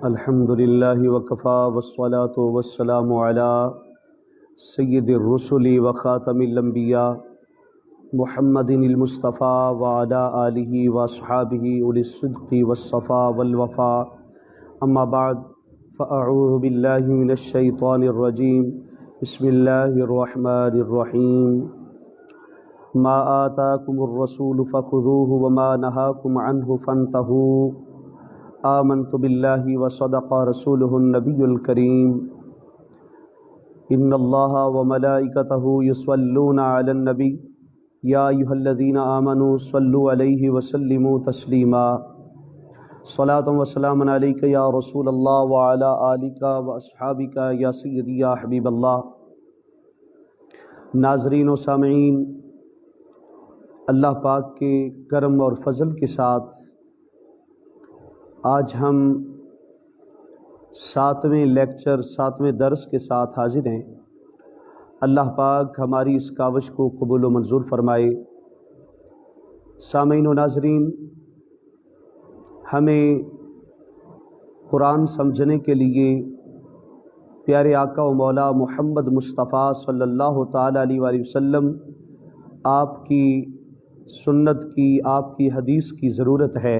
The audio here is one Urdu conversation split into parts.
الحمد للہ وکفا والصلاة والسلام علی سید الرسل وخاتم الانبیاء محمد المصطفیٰ وعلی آلہ واصحابہ اولی الصدق والصفا والوفا اما بعد فاعوذ باللہ من الشیطان الرجیم بسم اللہ الرحمن الرحیم ما آتاکم الرسول فخذوہ وما نہاکم عنہ فانتہوا آمنت باللہ وصدق رسولہ النبی الکریم ان اللہ وملائکتہ یصلون علی النبی یا ایھا الذین آمنوا صلوا علیہ وسلموا تسلیما صلاۃ وسلام علیک یا رسول اللہ وعلی آلک واصحابک یا سیدی یا حبیب اللہ۔ ناظرین و سامعین، اللہ پاک کے کرم اور فضل کے ساتھ آج ہم 7ویں لیکچر 7ویں درس کے ساتھ حاضر ہیں۔ اللہ پاک ہماری اس کاوش کو قبول و منظور فرمائے۔ سامعین و ناظرین، ہمیں قرآن سمجھنے کے لیے پیارے آقا و مولا محمد مصطفیٰ صلی اللہ تعالیٰ علیہ وآلہ وسلم آپ کی سنت کی، آپ کی حدیث کی ضرورت ہے،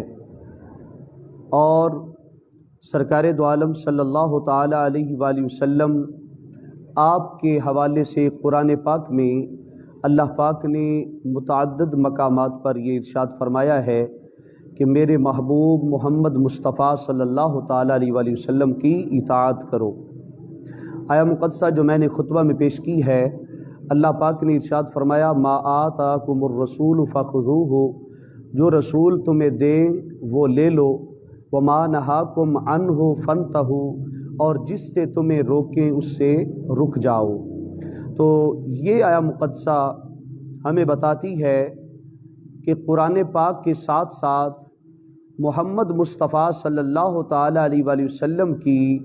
اور سرکار دو عالم صلی اللہ تعالیٰ علیہ وآلہ وسلم آپ کے حوالے سے قرآن پاک میں اللہ پاک نے متعدد مقامات پر یہ ارشاد فرمایا ہے کہ میرے محبوب محمد مصطفیٰ صلی اللہ تعالیٰ علیہ وآلہ وسلم کی اطاعت کرو۔ آیا مقدسہ جو میں نے خطبہ میں پیش کی ہے، اللہ پاک نے ارشاد فرمایا ما آتاکم الرسول فخذوہ، جو رسول تمہیں دے وہ لے لو، وما نہاکم عنہ فانتہوا، اور جس سے تمہیں روکیں اس سے رک جاؤ۔ تو یہ آیا مقدسہ ہمیں بتاتی ہے کہ قرآن پاک کے ساتھ ساتھ محمد مصطفیٰ صلی اللہ تعالیٰ علیہ وآلہ وسلم کی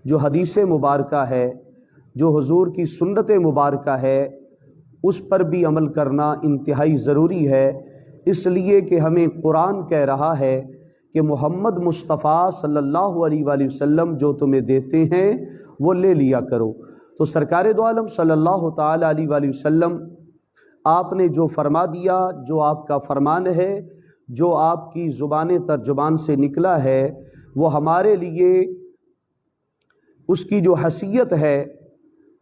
جو حدیث مبارکہ ہے، جو حضور کی سنت مبارکہ ہے، اس پر بھی عمل کرنا انتہائی ضروری ہے، اس لیے کہ ہمیں قرآن کہہ رہا ہے کہ محمد مصطفیٰ صلی اللہ علیہ وآلہ وسلم جو تمہیں دیتے ہیں وہ لے لیا کرو۔ تو سرکار دو عالم صلی اللہ تعالیٰ علیہ وآلہ وسلم آپ نے جو فرما دیا، جو آپ کا فرمان ہے، جو آپ کی زبان ترجمان سے نکلا ہے، وہ ہمارے لیے اس کی جو حیثیت ہے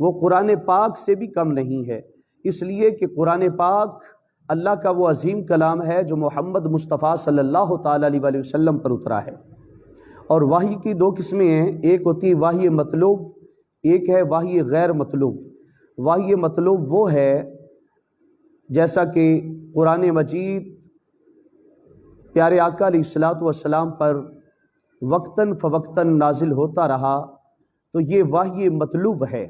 وہ قرآن پاک سے بھی کم نہیں ہے، اس لیے کہ قرآن پاک اللہ کا وہ عظیم کلام ہے جو محمد مصطفیٰ صلی اللہ تعالیٰ علیہ وآلہ وسلم پر اترا ہے۔ اور وحی کی دو قسمیں ہیں، ایک ہوتی ہے وحی مطلوب، ایک ہے وحی غیر مطلوب۔ وحی مطلوب وہ ہے جیسا کہ قرآن مجید پیارے آقا علیہ الصلوۃ والسلام پر وقتاً فوقتاً نازل ہوتا رہا، تو یہ وحی مطلوب ہے،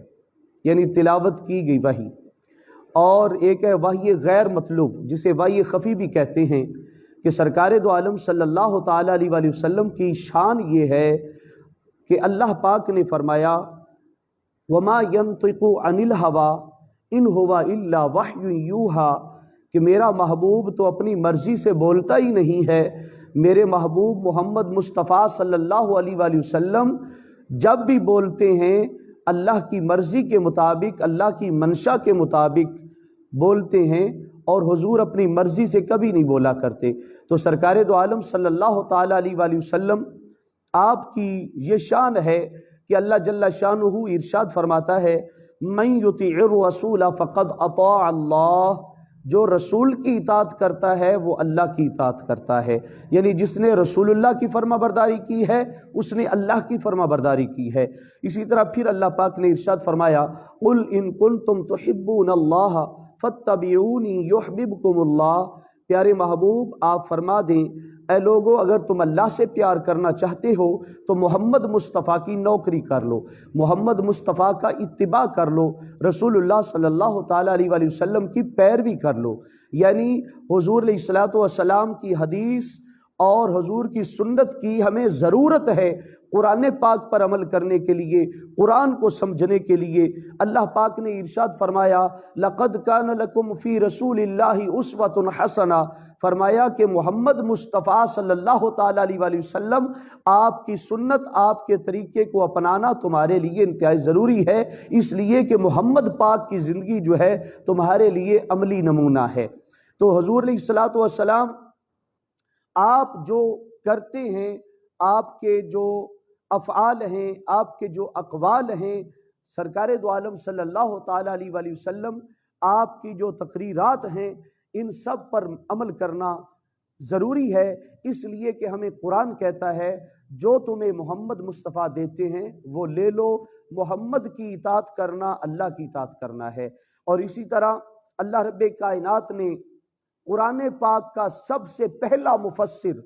یعنی تلاوت کی گئی وحی۔ اور ایک ہے وحی غیر مطلوب، جسے وحی خفی بھی کہتے ہیں، کہ سرکار دو عالم صلی اللہ تعالیٰ علیہ وآلہ وسلم کی شان یہ ہے کہ اللہ پاک نے فرمایا وما ينطق عن الهوى ان هو الا وحی یوحى، کہ میرا محبوب تو اپنی مرضی سے بولتا ہی نہیں ہے۔ میرے محبوب محمد مصطفیٰ صلی اللہ علیہ وآلہ وسلم جب بھی بولتے ہیں اللہ کی مرضی کے مطابق، اللہ کی منشا کے مطابق بولتے ہیں، اور حضور اپنی مرضی سے کبھی نہیں بولا کرتے۔ تو سرکار دو عالم صلی اللہ تعالیٰ علیہ وآلہ وسلم آپ کی یہ شان ہے کہ اللہ جل شانہ ارشاد فرماتا ہے من یطیع الرسول فقد اطاع اللہ، جو رسول کی اطاعت کرتا ہے وہ اللہ کی اطاعت کرتا ہے، یعنی جس نے رسول اللہ کی فرما برداری کی ہے اس نے اللہ کی فرما برداری کی ہے۔ اسی طرح پھر اللہ پاک نے ارشاد فرمایا قل ان کنتم تحبون اللہ فاتبعونی یحببکم اللہ، پیارے محبوب آپ فرما دیں اے لوگو اگر تم اللہ سے پیار کرنا چاہتے ہو تو محمد مصطفیٰ کی نوکری کر لو، محمد مصطفیٰ کا اتباع کر لو، رسول اللہ صلی اللہ تعالیٰ علیہ وآلہ وسلم کی پیروی کر لو، یعنی حضور علیہ الصلوۃ والسلام کی حدیث اور حضور کی سنت کی ہمیں ضرورت ہے قرآن پاک پر عمل کرنے کے لیے، قرآن کو سمجھنے کے لیے۔ اللہ پاک نے ارشاد فرمایا لَقَدْ كَانَ لَكُمْ فِي رَسُولِ اللَّهِ أُسْوَةٌ حَسَنَةٌ، فرمایا کہ محمد مصطفیٰ صلی اللہ تعالیٰ علیہ وسلم آپ کی سنت، آپ کے طریقے کو اپنانا تمہارے لیے انتہائی ضروری ہے، اس لیے کہ محمد پاک کی زندگی جو ہے تمہارے لیے عملی نمونہ ہے۔ تو حضور علیہ الصلوۃ والسلام آپ جو کرتے ہیں، آپ کے جو افعال ہیں، آپ کے جو اقوال ہیں، سرکار دو عالم صلی اللہ تعالیٰ علیہ وآلہ وسلم آپ کی جو تقریرات ہیں، ان سب پر عمل کرنا ضروری ہے، اس لیے کہ ہمیں قرآن کہتا ہے جو تمہیں محمد مصطفیٰ دیتے ہیں وہ لے لو، محمد کی اطاعت کرنا اللہ کی اطاعت کرنا ہے۔ اور اسی طرح اللہ رب کائنات نے قرآن پاک کا سب سے پہلا مفسر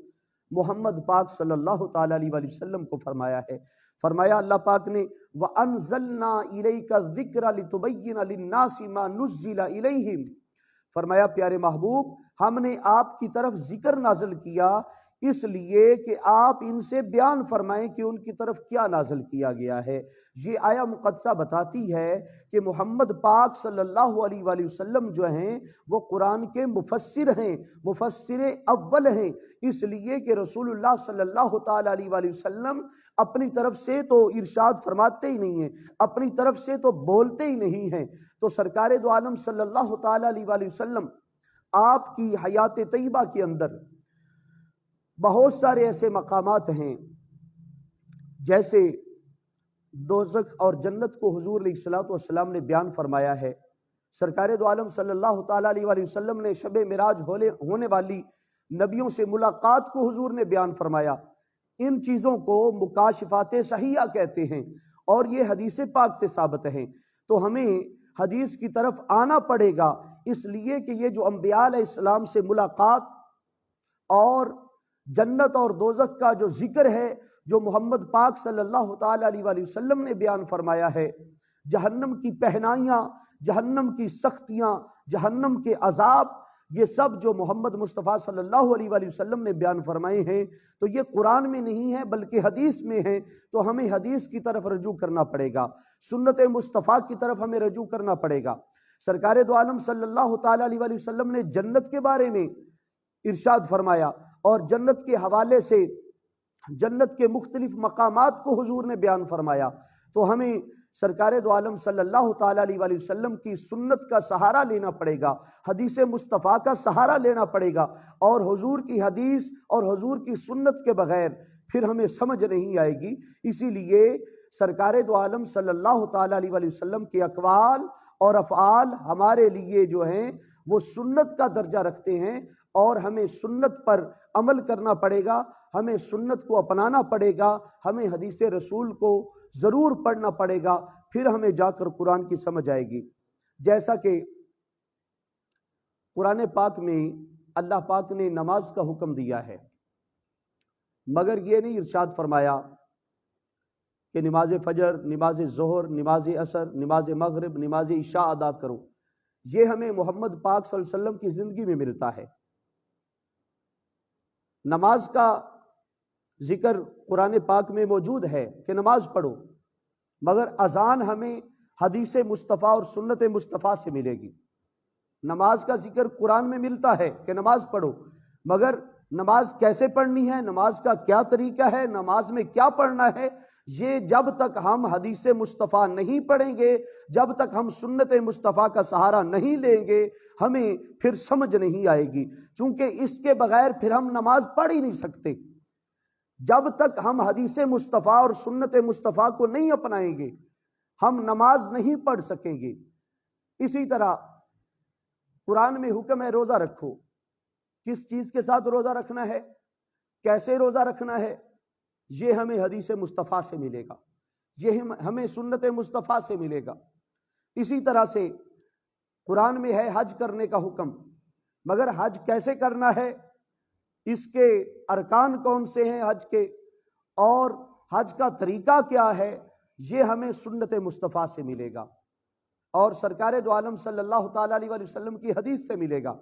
محمد پاک صلی اللہ تعالیٰ علیہ وآلہ وسلم کو فرمایا ہے۔ فرمایا اللہ پاک نے وَأَنزَلْنَا إِلَيْكَ الذِّكْرَ لِتُبَيِّنَ لِلنَّاسِ مَا نُزِّلَ إِلَيْهِمْ، فرمایا پیارے محبوب ہم نے آپ کی طرف ذکر نازل کیا اس لیے کہ آپ ان سے بیان فرمائیں کہ ان کی طرف کیا نازل کیا گیا ہے۔ یہ آیہ مقدسہ بتاتی ہے کہ محمد پاک صلی اللہ علیہ وآلہ وسلم جو ہیں وہ قرآن کے مفسر ہیں، مفسر اول ہیں، اس لیے کہ رسول اللہ صلی اللہ تعالیٰ علیہ وآلہ وسلم اپنی طرف سے تو ارشاد فرماتے ہی نہیں ہیں، اپنی طرف سے تو بولتے ہی نہیں ہیں۔ تو سرکار دو عالم صلی اللہ تعالیٰ علیہ وآلہ وسلم آپ کی حیات طیبہ کے اندر بہت سارے ایسے مقامات ہیں، جیسے دوزخ اور جنت کو حضور علیہ الصلوۃ والسلام نے بیان فرمایا ہے۔ سرکار دو عالم صلی اللہ تعالیٰ علیہ وآلہ وسلم نے شب معراج ہونے والی نبیوں سے ملاقات کو حضور نے بیان فرمایا۔ ان چیزوں کو مکاشفات صحیحہ کہتے ہیں اور یہ حدیث پاک سے ثابت ہیں، تو ہمیں حدیث کی طرف آنا پڑے گا، اس لیے کہ یہ جو انبیاء علیہ السلام سے ملاقات اور جنت اور دوزخ کا جو ذکر ہے جو محمد پاک صلی اللہ تعالیٰ علیہ وآلہ وسلم نے بیان فرمایا ہے، جہنم کی پہنائیاں، جہنم کی سختیاں، جہنم کے عذاب، یہ سب جو محمد مصطفیٰ صلی اللہ علیہ وآلہ وسلم نے بیان فرمائے ہیں تو یہ قرآن میں نہیں ہے بلکہ حدیث میں ہیں، تو ہمیں حدیث کی طرف رجوع کرنا پڑے گا، سنت مصطفیٰ کی طرف ہمیں رجوع کرنا پڑے گا۔ سرکار دو عالم صلی اللہ تعالیٰ علیہ وآلہ وسلم نے جنت کے بارے میں ارشاد فرمایا اور جنت کے حوالے سے جنت کے مختلف مقامات کو حضور نے بیان فرمایا، تو ہمیں سرکار دو عالم صلی اللہ تعالیٰ علیہ وآلہ وسلم کی سنت کا سہارا لینا پڑے گا، حدیث مصطفیٰ کا سہارا لینا پڑے گا، اور حضور کی حدیث اور حضور کی سنت کے بغیر پھر ہمیں سمجھ نہیں آئے گی۔ اسی لیے سرکار دو عالم صلی اللہ تعالیٰ علیہ وآلہ وسلم کے اقوال اور افعال ہمارے لیے جو ہیں وہ سنت کا درجہ رکھتے ہیں، اور ہمیں سنت پر عمل کرنا پڑے گا، ہمیں سنت کو اپنانا پڑے گا، ہمیں حدیث رسول کو ضرور پڑھنا پڑے گا، پھر ہمیں جا کر قرآن کی سمجھ آئے گی۔ جیسا کہ قرآن پاک میں اللہ پاک نے نماز کا حکم دیا ہے، مگر یہ نہیں ارشاد فرمایا کہ نماز فجر، نماز ظہر، نماز عصر، نماز مغرب، نماز عشاء ادا کرو۔ یہ ہمیں محمد پاک صلی اللہ علیہ وسلم کی زندگی میں ملتا ہے۔ نماز کا ذکر قرآن پاک میں موجود ہے کہ نماز پڑھو، مگر اذان ہمیں حدیث مصطفیٰ اور سنت مصطفیٰ سے ملے گی۔ نماز کا ذکر قرآن میں ملتا ہے کہ نماز پڑھو، مگر نماز کیسے پڑھنی ہے، نماز کا کیا طریقہ ہے، نماز میں کیا پڑھنا ہے، یہ جب تک ہم حدیث مصطفیٰ نہیں پڑھیں گے، جب تک ہم سنت مصطفیٰ کا سہارا نہیں لیں گے، ہمیں پھر سمجھ نہیں آئے گی، چونکہ اس کے بغیر پھر ہم نماز پڑھ ہی نہیں سکتے۔ جب تک ہم حدیث مصطفیٰ اور سنت مصطفیٰ کو نہیں اپنائیں گے ہم نماز نہیں پڑھ سکیں گے۔ اسی طرح قرآن میں حکم ہے روزہ رکھو، کس چیز کے ساتھ روزہ رکھنا ہے، کیسے روزہ رکھنا ہے، یہ ہمیں حدیث مصطفیٰ سے ملے گا، یہ ہمیں سنت مصطفیٰ سے ملے گا۔ اسی طرح سے قرآن میں ہے حج کرنے کا حکم، مگر حج کیسے کرنا ہے، اس کے ارکان کون سے ہیں حج کے، اور حج کا طریقہ کیا ہے، یہ ہمیں سنت مصطفیٰ سے ملے گا اور سرکار دو عالم صلی اللہ تعالیٰ علیہ وسلم کی حدیث سے ملے گا۔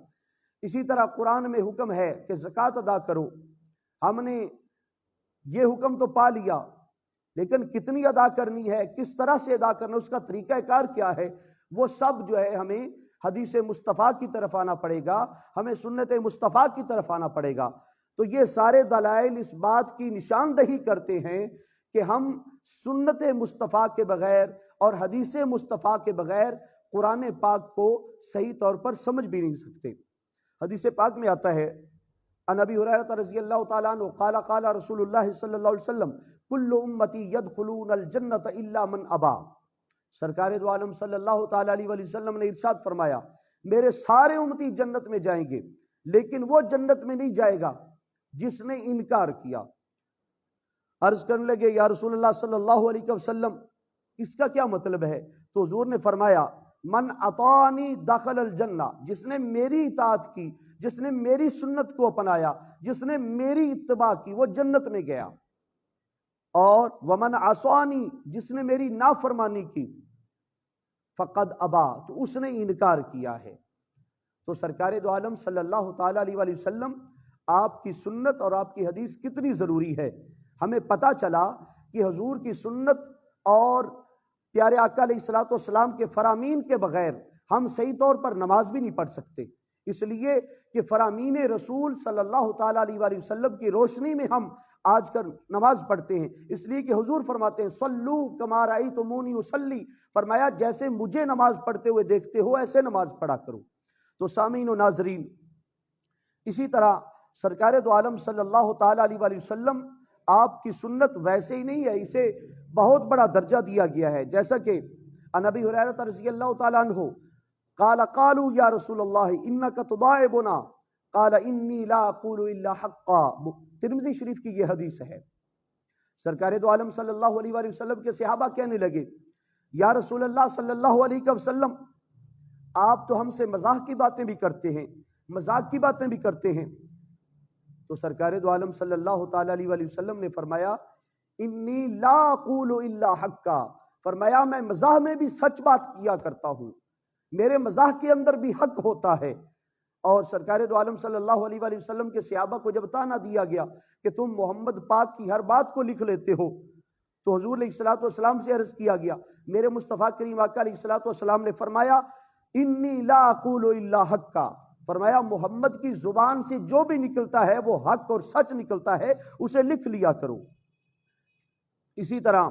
اسی طرح قرآن میں حکم ہے کہ زکوٰۃ ادا کرو، ہم نے یہ حکم تو پا لیا، لیکن کتنی ادا کرنی ہے، کس طرح سے ادا کرنا، اس کا طریقہ کار کیا ہے، وہ سب جو ہے ہمیں حدیث مصطفیٰ کی طرف آنا پڑے گا، ہمیں سنت مصطفیٰ کی طرف آنا پڑے گا۔ تو یہ سارے دلائل اس بات کی نشاندہی کرتے ہیں کہ ہم سنت مصطفیٰ کے بغیر اور حدیث مصطفیٰ کے بغیر قرآن پاک کو صحیح طور پر سمجھ بھی نہیں سکتے۔ حدیث پاک میں آتا ہے عن ابی ہریرہ رضی اللہ تعالیٰ عنہ قال قال رسول اللہ صلی اللہ علیہ وسلم کل امتی یدخلون الجنت الا من ابا۔ سرکار دو عالم صلی اللہ تعالیٰ علیہ وسلم نے ارشاد فرمایا میرے سارے امتی جنت میں جائیں گے، لیکن وہ جنت میں نہیں جائے گا جس نے انکار کیا۔ عرض کرنے لگے یا رسول اللہ صلی اللہ علیہ وسلم اس کا کیا مطلب ہے؟ تو حضور نے فرمایا من اطاعنی دخل الجنہ، جس نے میری اطاعت کی، جس نے میری سنت کو اپنایا، جس نے میری اتباع کی، وہ جنت میں گیا۔ اور ومن عصانی، جس نے میری نافرمانی کی، فقد ابا، تو اس نے انکار کیا ہے۔ تو سرکار دو عالم صلی اللہ تعالیٰ علیہ وآلہ وسلم آپ کی سنت اور آپ کی حدیث کتنی ضروری ہے۔ ہمیں پتہ چلا کہ حضور کی سنت اور پیارے آقا علیہ الصلوۃ والسلام کے فرامین کے بغیر ہم صحیح طور پر نماز بھی نہیں پڑھ سکتے، اس لیے کہ فرامین رسول صلی اللہ تعالیٰ علیہ وآلہ وسلم کی روشنی میں ہم آج کل نماز پڑھتے ہیں، اس لیے کہ حضور فرماتے ہیں صلو کما رأیتمونی اصلی، فرمایا جیسے مجھے نماز پڑھتے ہوئے دیکھتے ہو ایسے نماز پڑھا کرو۔ تو سامعین و ناظرین، اسی طرح سرکار دو عالم صلی اللہ تعالیٰ علیہ وآلہ وسلم آپ کی سنت ویسے ہی نہیں ہے، اسے بہت بڑا درجہ دیا گیا ہے، جیسا کہ عن ابی ہریرہ رضی اللہ تعالیٰ عنہ قال قالوا یا رسول اللہ انک تضاعفنا قال انی لا اقول الا حقا۔ ترمذی شریف کی یہ حدیث ہے۔ سرکار دو عالم صلی اللہ علیہ وآلہ وسلم کے صحابہ کہنے لگے یا رسول اللہ صلی اللہ علیہ وسلم آپ تو ہم سے مزاح کی باتیں بھی کرتے ہیں، مذاق کی باتیں بھی کرتے ہیں۔ تو سرکار دو عالم صلی اللہ تعالیٰ علیہ وآلہ وسلم نے فرمایا انی لا اقول الا حقا، فرمایا میں مزاح میں بھی سچ بات کیا کرتا ہوں، میرے مزاح کے اندر بھی حق ہوتا ہے۔ اور سرکار دو عالم صلی اللہ علیہ وآلہ وسلم کے صحابہ کو جب تانا دیا گیا کہ تم محمد پاک کی ہر بات کو لکھ لیتے ہو، تو حضور علیہ الصلوۃ والسلام سے عرض کیا گیا، میرے مصطفیٰ کریم آقا علیہ الصلوۃ والسلام نے فرمایا انی لا اقول الا حقا، فرمایا محمد کی زبان سے جو بھی نکلتا ہے وہ حق اور سچ نکلتا ہے، اسے لکھ لیا کرو۔ اسی طرح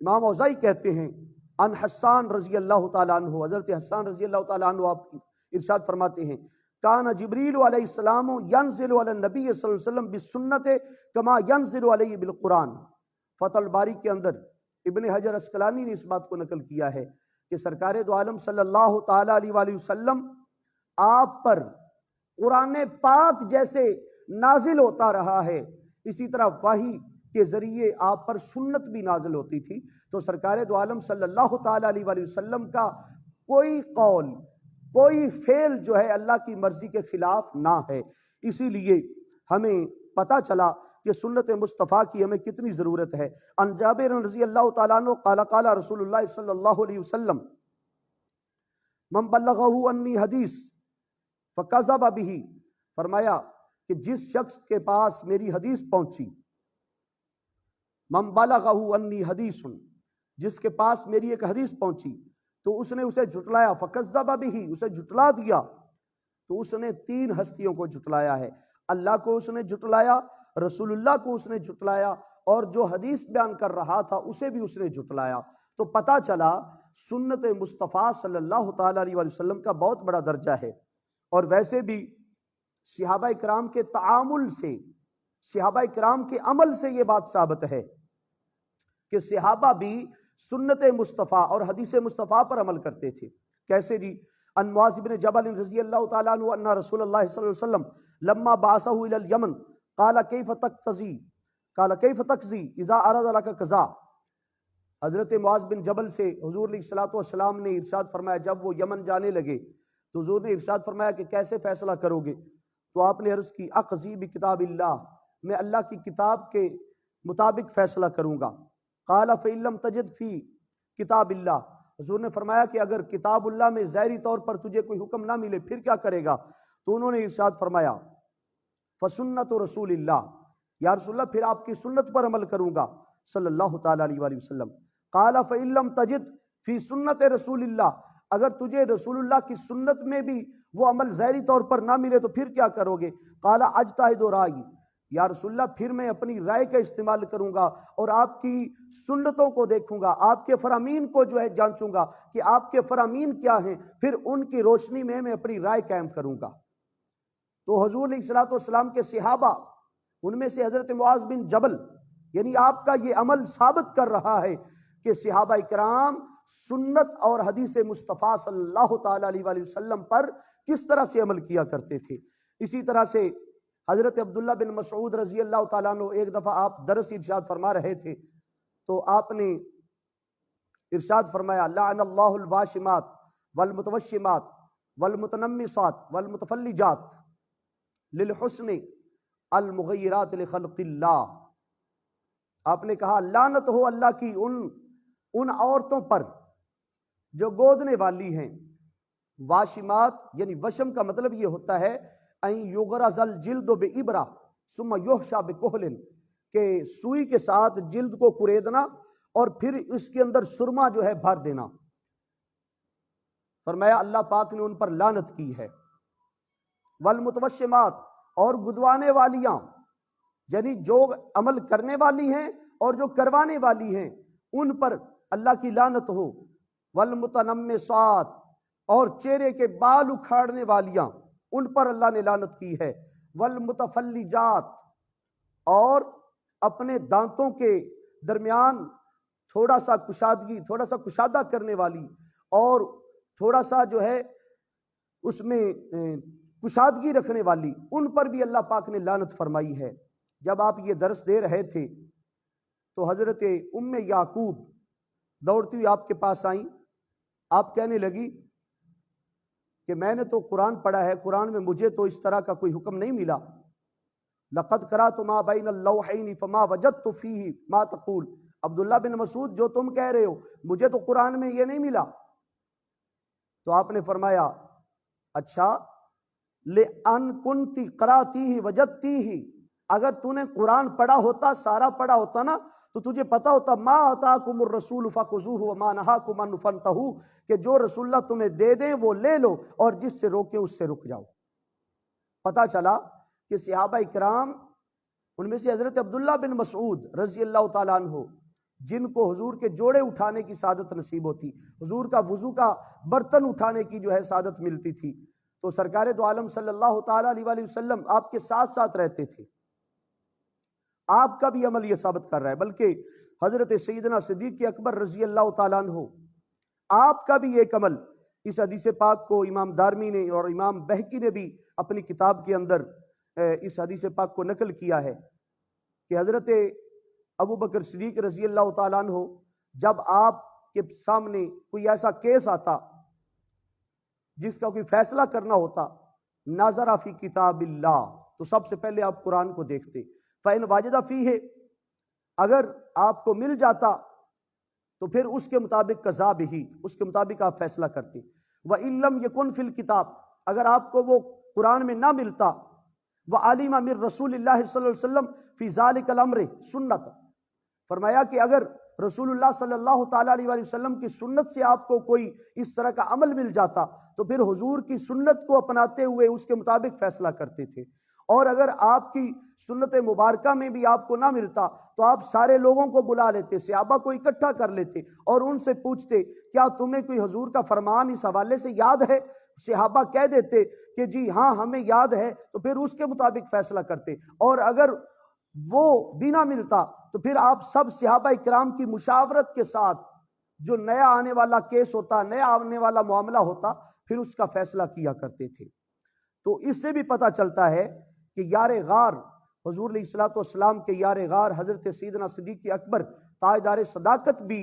امام اوزاعی کہتے ہیں ان حسان رضی اللہ تعالیٰ عنہ، حضرت حسان رضی اللہ تعالیٰ عنہ آپ ارشاد فرماتے ہیں کان جبریل علیہ السلام ینزل علی النبی صلی اللہ علیہ وسلم بالسنت کما ینزل علیہ بالقرآن۔ فتح الباری کے اندر ابن حجر اسقلانی نے اس بات کو نقل کیا ہے کہ سرکار دو عالم صلی اللہ تعالیٰ علیہ وآلہ وسلم آپ پر قرآن پاک جیسے نازل ہوتا رہا ہے، اسی طرح وحی کے ذریعے آپ پر سنت بھی نازل ہوتی تھی۔ تو سرکار دو عالم صلی اللہ تعالیٰ علیہ وآلہ وسلم کا کوئی قول، کوئی فعل جو ہے اللہ کی مرضی کے خلاف نہ ہے، اسی لیے ہمیں پتہ چلا کہ سنت مصطفیٰ کی ہمیں کتنی ضرورت ہے۔ عن جابر رضی اللہ تعالیٰ عنہ قال قال رسول اللہ صلی اللہ علیہ وسلم من بلغہ انی حدیث فکذب بہ، فرمایا کہ جس شخص کے پاس میری حدیث پہنچی، من بلغہ انی حدیث، جس کے پاس میری ایک حدیث پہنچی تو اس نے اسے جھٹلایا، فکذب بہ، اسے جھٹلا دیا، تو اس نے تین ہستیوں کو جھٹلایا ہے، اللہ کو اس نے جھٹلایا، رسول اللہ کو اس نے جھٹلایا، اور جو حدیث بیان کر رہا تھا اسے بھی اس نے جھٹلایا۔ تو پتہ چلا سنت مصطفیٰ صلی اللہ تعالیٰ علیہ وسلم کا بہت بڑا درجہ ہے۔ اور ویسے بھی صحابہ کرام کے تعامل سے، صحابہ کرام کے عمل سے یہ بات ثابت ہے کہ صحابہ بھی سنت مصطفیٰ اور حدیث مصطفیٰ پر عمل کرتے تھے۔ کیسے جی؟ ان معاذ بن جبل رضی اللہ تعالیٰ عنہ ان رسول اللہ صلی اللہ علیہ وسلم لما بعثہ الی الیمن قال کیف تقتضی، قال کیف تقضی اذا اراد لک قضاء۔ حضرت معاذ بن جبل سے حضور علیہ الصلوۃ والسلام نے ارشاد فرمایا، جب وہ یمن جانے لگے تو حضور نے ارشاد فرمایا کہ کیسے فیصلہ کرو گے؟ تو آپ نے عرض کی اقضی بکتاب اللہ، میں اللہ کی کتاب کے مطابق فیصلہ کروں گا۔ قال فإن لم تجد فی کتاب اللہ، حضور نے فرمایا کہ اگر کتاب اللہ میں ظاہری طور پر تجھے کوئی حکم نہ ملے پھر کیا کرے گا؟ تو انہوں نے ارشاد فرمایا فسنت رسول اللہ، یا رسول اللہ پھر آپ کی سنت پر عمل کروں گا صلی اللہ تعالیٰ علیہ وآلہ وسلم۔ قال فإن لم تجد فی سنت رسول اللہ، اگر تجھے رسول اللہ کی سنت میں بھی وہ عمل ظاہری طور پر نہ ملے تو پھر کیا کرو گے؟ قال اجتہد رائی، یا رسول اللہ پھر میں اپنی رائے کا استعمال کروں گا اور آپ کی سنتوں کو دیکھوں گا، آپ کے فرامین کو جو ہے جانچوں گا کہ آپ کے فرامین کیا ہیں، پھر ان کی روشنی میں اپنی رائے قائم کروں گا۔ تو حضور علیہ الصلوۃ والسلام کے صحابہ، ان میں سے حضرت معاذ بن جبل، یعنی آپ کا یہ عمل ثابت کر رہا ہے کہ صحابہ کرام سنت اور حدیث مصطفیٰ صلی اللہ تعالیٰ علیہ وآلہ وسلم پر کس طرح سے عمل کیا کرتے تھے۔ اسی طرح سے حضرت عبداللہ بن مسعود رضی اللہ تعالیٰ عنہ، ایک دفعہ آپ درس ارشاد فرما رہے تھے تو آپ نے ارشاد فرمایا لعن اللہ الواشمات والمتوشمات والمتنمصات والمتفلجات للحسن المغیرات لخلق اللہ۔ آپ نے کہا لعنت ہو اللہ کی ان عورتوں پر جو گودنے والی ہیں۔ واشمات یعنی وشم کا مطلب یہ ہوتا ہے ان یغرز الجلد بابرہ ثم یحشى بکحل، کہ سوئی کے ساتھ جلد کو کریدنا اور پھر اس کے اندر سرما جو ہے بھر دینا۔ فرمایا اللہ پاک نے ان پر لعنت کی ہے۔ والمتوشمات، اور گدوانے والیاں، یعنی جو عمل کرنے والی ہیں اور جو کروانے والی ہیں ان پر اللہ کی لعنت ہو۔ والمتنمصات، اور چہرے کے بال اکھاڑنے والیاں، ان پر اللہ نے لعنت کی ہے۔ والمتفلجات، اور اپنے دانتوں کے درمیان تھوڑا سا کشادہ کرنے والی اور تھوڑا سا جو ہے اس میں کشادگی رکھنے والی، ان پر بھی اللہ پاک نے لعنت فرمائی ہے۔ جب آپ یہ درس دے رہے تھے تو حضرت ام یعقوب دوڑتی ہوئی آپ کے پاس آئیں۔ آپ کہنے لگی کہ میں نے تو قرآن پڑھا ہے، قرآن میں مجھے تو اس طرح کا کوئی حکم نہیں ملا۔ لقد قرأت ما بین اللوحین فما وجدت فیہ ما تقول۔ عبداللہ بن مسعود، جو تم کہہ رہے ہو مجھے تو قرآن میں یہ نہیں ملا۔ تو آپ نے فرمایا اچھا، لأن کنتی قرأتیہ وجدتیہ، اگر تو نے قرآن پڑھا ہوتا، سارا پڑھا ہوتا نا، تو تجھے پتا ہوتا ما آتاکم الرسول فخذوہ وما نہاکم عنہ فانتہوا، کہ جو رسول اللہ تمہیں دے دیں وہ لے لو اور جس سے روکیں اس سے رک جاؤ۔ پتا چلا کہ صحابہ اکرام، ان میں سے حضرت عبداللہ بن مسعود رضی اللہ تعالیٰ عنہ، جن کو حضور کے جوڑے اٹھانے کی سعادت نصیب ہوتی، حضور کا وضو کا برتن اٹھانے کی جو ہے سعادت ملتی تھی، تو سرکار دو عالم صلی اللہ تعالیٰ علیہ وآلہ وسلم آپ کے ساتھ ساتھ رہتے تھے۔ آپ کا بھی عمل یہ ثابت کر رہا ہے، بلکہ حضرت سیدنا صدیق اکبر رضی اللہ تعالیٰ عنہ، آپ کا بھی ایک عمل، اس حدیث پاک کو امام دارمی نے اور امام بہقی نے بھی اپنی کتاب کے اندر اس حدیث پاک کو نقل کیا ہے کہ حضرت ابو بکر صدیق رضی اللہ تعالیٰ عنہ، جب آپ کے سامنے کوئی ایسا کیس آتا جس کا کوئی فیصلہ کرنا ہوتا، ناظر فی کتاب اللہ، تو سب سے پہلے آپ قرآن کو دیکھتے۔ فَإِنْ وَجَدَ فِيهِ، اگر آپ کو مل جاتا تو پھر اس کے مطابق قضا بہی، اس کے مطابق آپ فیصلہ کرتے۔ وَإِنْ لَمْ يَكُنْ فِي الْكِتَابِ، اگر آپ کو وہ قرآن میں نہ ملتا، وَعَلِمَ مِن رسول اللہ صلی اللہ علیہ وسلم فی ذَلِكَ الْأَمْرِ سنت، فرمایا کہ اگر رسول اللہ صلی اللہ تعالیٰ علیہ وآلہ وسلم کی سنت سے آپ کو کوئی اس طرح کا عمل مل جاتا تو پھر حضور کی سنت کو اپناتے ہوئے اس کے مطابق فیصلہ کرتے تھے۔ اور اگر آپ کی سنت مبارکہ میں بھی آپ کو نہ ملتا تو آپ سارے لوگوں کو بلا لیتے، صحابہ کو اکٹھا کر لیتے اور ان سے پوچھتے کیا تمہیں کوئی حضور کا فرمان اس حوالے سے یاد ہے؟ صحابہ کہہ دیتے کہ جی ہاں ہمیں یاد ہے، تو پھر اس کے مطابق فیصلہ کرتے۔ اور اگر وہ بھی نہ ملتا تو پھر آپ سب صحابہ اکرام کی مشاورت کے ساتھ جو نیا آنے والا کیس ہوتا، نیا آنے والا معاملہ ہوتا، پھر اس کا فیصلہ کیا کرتے تھے۔ تو اس سے بھی پتہ چلتا ہے کہ یار غار، حضور علیہ الصلوۃ والسلام کے یار غار حضرت سیدنا صدیق اکبر تاجدار صداقت بھی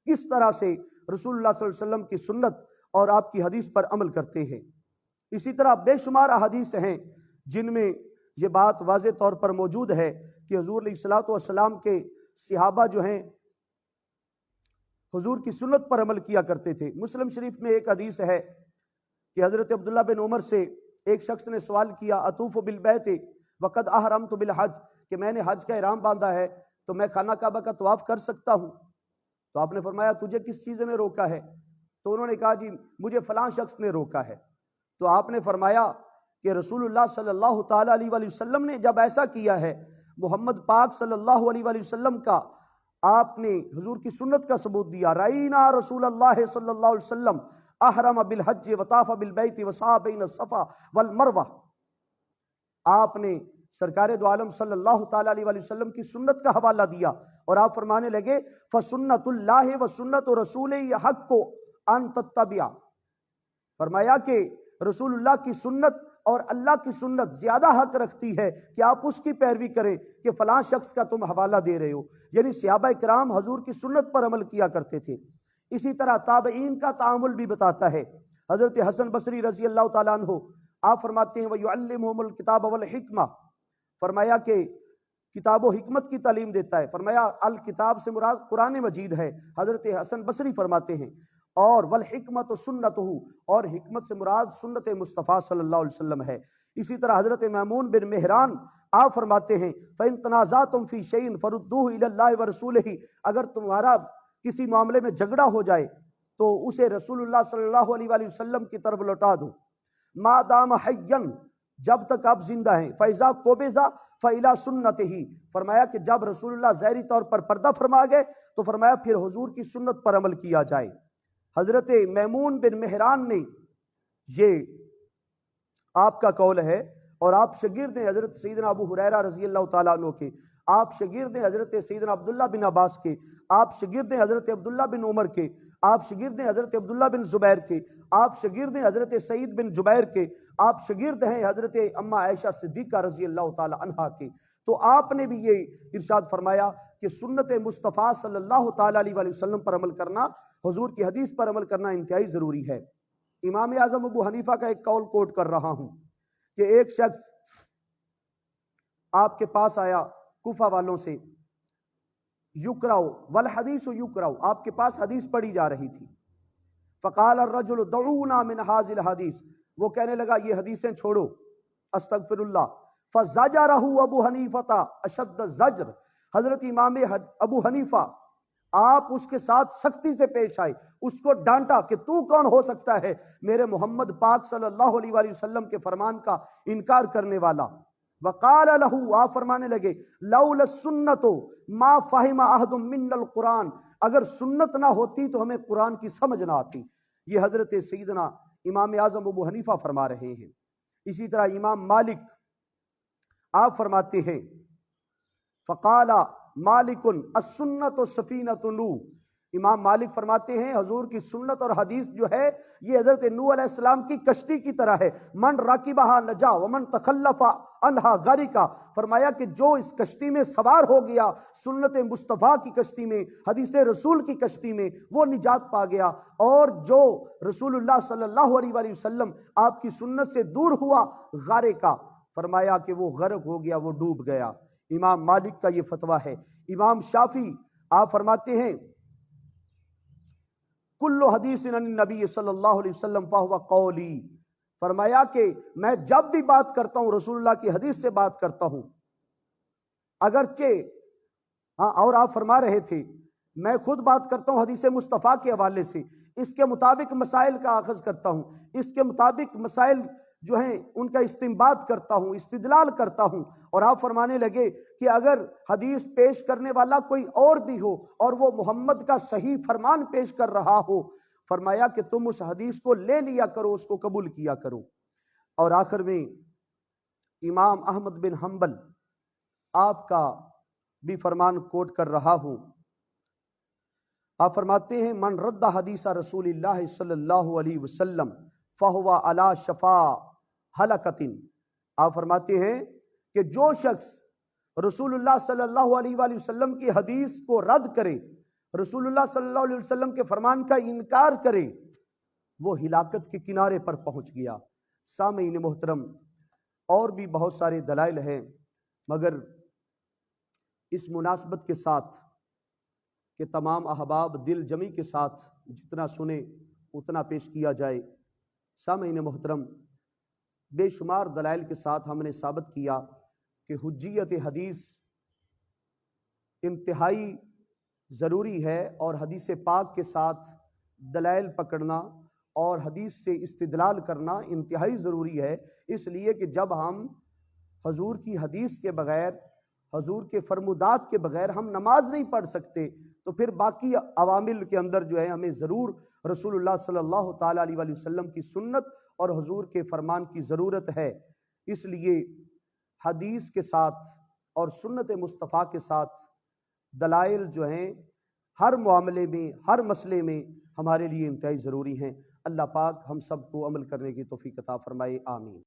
کس طرح سے رسول اللہ صلی اللہ علیہ وسلم کی سنت اور آپ کی حدیث پر عمل کرتے ہیں۔ اسی طرح بے شمار احادیث ہیں جن میں یہ بات واضح طور پر موجود ہے کہ حضور علیہ الصلوۃ والسلام کے صحابہ جو ہیں حضور کی سنت پر عمل کیا کرتے تھے۔ مسلم شریف میں ایک حدیث ہے کہ حضرت عبداللہ بن عمر سے ایک شخص نے سوال کیا اطوف بالبیت وقد احرمت بالحج، کہ میں نے حج کا احرام باندھا ہے تو میں خانہ کعبہ کا طواف کر سکتا ہوں؟ تو آپ نے فرمایا تجھے کس چیز نے روکا ہے؟ تو انہوں نے کہا جی مجھے فلاں شخص نے روکا ہے۔ تو آپ نے فرمایا کہ رسول اللہ صلی اللہ تعالیٰ علیہ وآلہ وسلم نے جب ایسا کیا ہے، محمد پاک صلی اللہ علیہ وآلہ وسلم کا آپ نے حضور کی سنت کا ثبوت دیا، رأینا رسول اللہ صلی اللہ علیہ وسلم احرم بالحج وطاف بالبیت وسعی بین الصفا والمروہ، آپ نے سرکار دو عالم صلی اللہ تعالیٰ علیہ وآلہ وسلم کی سنت کا حوالہ دیا اور آپ فرمانے لگے فسنت اللہ وسنت رسول حق ان تتبع، فرمایا کہ رسول اللہ کی سنت اور اللہ کی سنت زیادہ حق رکھتی ہے کہ آپ اس کی پیروی کریں کہ فلاں شخص کا تم حوالہ دے رہے ہو، یعنی صحابہ کرام حضور کی سنت پر عمل کیا کرتے تھے۔ اسی طرح تابعین کا تعامل بھی بتاتا ہے۔ حضرت حسن بصری رضی اللہ تعالیٰ عنہ آپ فرماتے ہیں وَيُعَلِّمُهُمُ الْكِتَابَ وَالْحِکْمَةَ، فرمایا کہ کتاب و حکمت کی تعلیم دیتا ہے۔ فرمایا الکتاب سے مراد قرآن مجید ہے، حضرت حسن بصری فرماتے ہیں، اور والحکمت سنتہ، اور حکمت سے مراد سنت مصطفیٰ صلی اللہ علیہ وسلم ہے۔ اسی طرح حضرت میمون بن مہران آپ فرماتے ہیں فَإِن تَنَازَعْتُمْ فِي شَيْءٍ فَرُدُّوهُ إِلَى اللَّهِ وَرَسُولِهِ، اگر تمہارا کسی معاملے میں جھگڑا ہو جائے تو اسے رسول اللہ صلی اللہ علیہ وآلہ وسلم کی طرف لوٹا دو، ما دام حیًّا، جب تک آپ زندہ ہیں، فَإِذَا قُبِضَ فَإِلَى سُنَّتِهِ، فرمایا کہ جب رسول اللہ ظاہری طور پر پردہ فرما گئے تو فرمایا پھر حضور کی سنت پر عمل کیا جائے۔ حضرت میمون بن مہران نے یہ آپ کا قول ہے، اور آپ شاگرد ہیں حضرت سیدنا ابو ہریرہ رضی اللہ تعالیٰ عنہ کے، آپ شاگرد ہیں حضرت سیدنا عبداللہ بن عباس کے، آپ شاگرد ہیں حضرت عبداللہ بن عمر کے، آپ شاگرد ہیں حضرت عبداللہ بن زبیر کے، آپ شاگرد ہیں حضرت سعید بن جبیر کے، آپ شاگرد ہیں حضرت اما عائشہ صدیقہ رضی اللہ تعالیٰ عنہا کے۔ تو آپ نے بھی یہ ارشاد فرمایا کہ سنت مصطفیٰ صلی اللہ تعالیٰ علیہ وآلہ وسلم پر عمل کرنا، حضور کی حدیث پر عمل کرنا انتہائی ضروری ہے۔ امام اعظم ابو حنیفہ کا ایک قول کوٹ کر رہا ہوں کہ ایک شخص آپ کے پاس آیا کوفہ والوں سے، یقرأ والحدیث یقرأ، آپ کے پاس حدیث پڑھی جا رہی تھی، فقال الرجل دعونا من هذه الحدیث، وہ کہنے لگا یہ حدیثیں چھوڑو، استغفر اللہ، فزجرہ ابو حنیفہ اشد الزجر، حضرت امام ابو حنیفہ آپ اس کے ساتھ سختی سے پیش آئے، اس کو ڈانٹا کہ تو کون ہو سکتا ہے میرے محمد پاک صلی اللہ علیہ وآلہ وسلم کے فرمان کا انکار کرنے والا۔ وقال له، آپ فرمانے لگے لولا السنت ما فہم احد من القرآن، اگر سنت نہ ہوتی تو ہمیں قرآن کی سمجھ نہ آتی۔ یہ حضرت سیدنا امام اعظم ابو حنیفہ فرما رہے ہیں۔ اسی طرح امام مالک آپ فرماتے ہیں فقال مالک السنت سفینۃ نوح، امام مالک فرماتے ہیں حضور کی سنت اور حدیث جو ہے یہ حضرت نوح علیہ السلام کی کشتی کی طرح ہے، من راکبہا نجا ومن تخلف عنہا غرقا، فرمایا کہ جو اس کشتی میں سوار ہو گیا، سنت مصطفیٰ کی کشتی میں، حدیث رسول کی کشتی میں، وہ نجات پا گیا، اور جو رسول اللہ صلی اللہ علیہ وآلہ وسلم آپ کی سنت سے دور ہوا غارقا، فرمایا کہ وہ غرق ہو گیا، وہ ڈوب گیا۔ امام مالک کا یہ فتویٰ ہے۔ امام شافعی آپ فرماتے ہیں کل حدیث عن النبی صلی اللہ علیہ وسلم فہو قولی، فرمایا کہ میں جب بھی بات کرتا ہوں رسول اللہ کی حدیث سے بات کرتا ہوں، اگرچہ ہاں، اور آپ فرما رہے تھے میں خود بات کرتا ہوں حدیث مصطفیٰ کے حوالے سے، اس کے مطابق مسائل کا اخذ کرتا ہوں، اس کے مطابق مسائل جو ہیں ان کا استنباط کرتا ہوں، استدلال کرتا ہوں، اور آپ فرمانے لگے کہ اگر حدیث پیش کرنے والا کوئی اور بھی ہو اور وہ محمد کا صحیح فرمان پیش کر رہا ہو، فرمایا کہ تم اس حدیث کو لے لیا کرو، اس کو قبول کیا کرو۔ اور آخر میں امام احمد بن حنبل آپ کا بھی فرمان کوٹ کر رہا ہوں، آپ فرماتے ہیں من رد حدیث رسول اللہ صلی اللہ علیہ وسلم فہو علی شفا ہلکۃ، آپ فرماتے ہیں کہ جو شخص رسول اللہ صلی اللہ علیہ وآلہ وسلم کی حدیث کو رد کرے، رسول اللہ صلی اللہ علیہ وسلم کے فرمان کا انکار کرے، وہ ہلاکت کے کنارے پر پہنچ گیا۔ سامعین محترم، اور بھی بہت سارے دلائل ہیں، مگر اس مناسبت کے ساتھ کہ تمام احباب دل جمی کے ساتھ جتنا سنے اتنا پیش کیا جائے، سامعین محترم، بے شمار دلائل کے ساتھ ہم نے ثابت کیا کہ حجیت حدیث انتہائی ضروری ہے، اور حدیث پاک کے ساتھ دلائل پکڑنا اور حدیث سے استدلال کرنا انتہائی ضروری ہے، اس لیے کہ جب ہم حضور کی حدیث کے بغیر، حضور کے فرمودات کے بغیر ہم نماز نہیں پڑھ سکتے، تو پھر باقی عوامل کے اندر جو ہے ہمیں ضرور رسول اللہ صلی اللہ تعالیٰ علیہ وآلہ وسلم کی سنت اور حضور کے فرمان کی ضرورت ہے۔ اس لیے حدیث کے ساتھ اور سنت مصطفیٰ کے ساتھ دلائل جو ہیں ہر معاملے میں، ہر مسئلے میں ہمارے لیے انتہائی ضروری ہیں۔ اللہ پاک ہم سب کو عمل کرنے کی توفیق عطا فرمائے، آمین۔